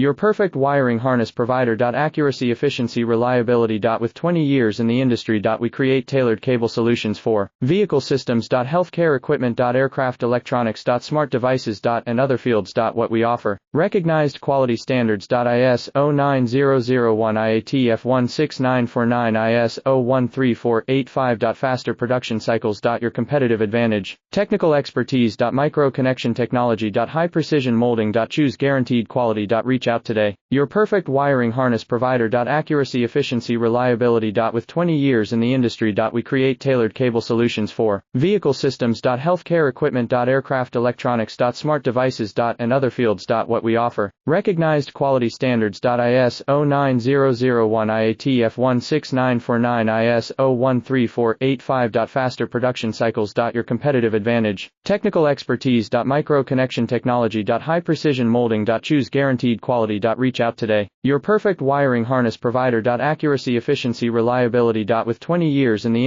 Your perfect wiring harness provider. Accuracy, efficiency, reliability. With 20 years in the industry. We create tailored cable solutions for vehicle systems. Healthcare equipment. Aircraft electronics. Smart devices. And other fields. What we offer. Recognized quality standards. ISO 9001 IATF 16949 ISO 13485. Faster production cycles. Your competitive advantage. Technical expertise. Micro connection technology. High precision molding. Choose guaranteed quality. Reach out today. Your perfect wiring harness provider. Accuracy, efficiency, reliability. With 20 years in the industry. We create tailored cable solutions for vehicle systems. Healthcare equipment. Aircraft electronics. Smart devices. And other fields. What we offer. Recognized quality standards. ISO 9001 IATF 16949 ISO 13485. Faster production cycles. Your competitive advantage. Technical expertise. Micro connection technology. High precision molding. Choose guaranteed quality. Reach out today. Your perfect wiring harness provider. Accuracy, efficiency, reliability. With 20 years in the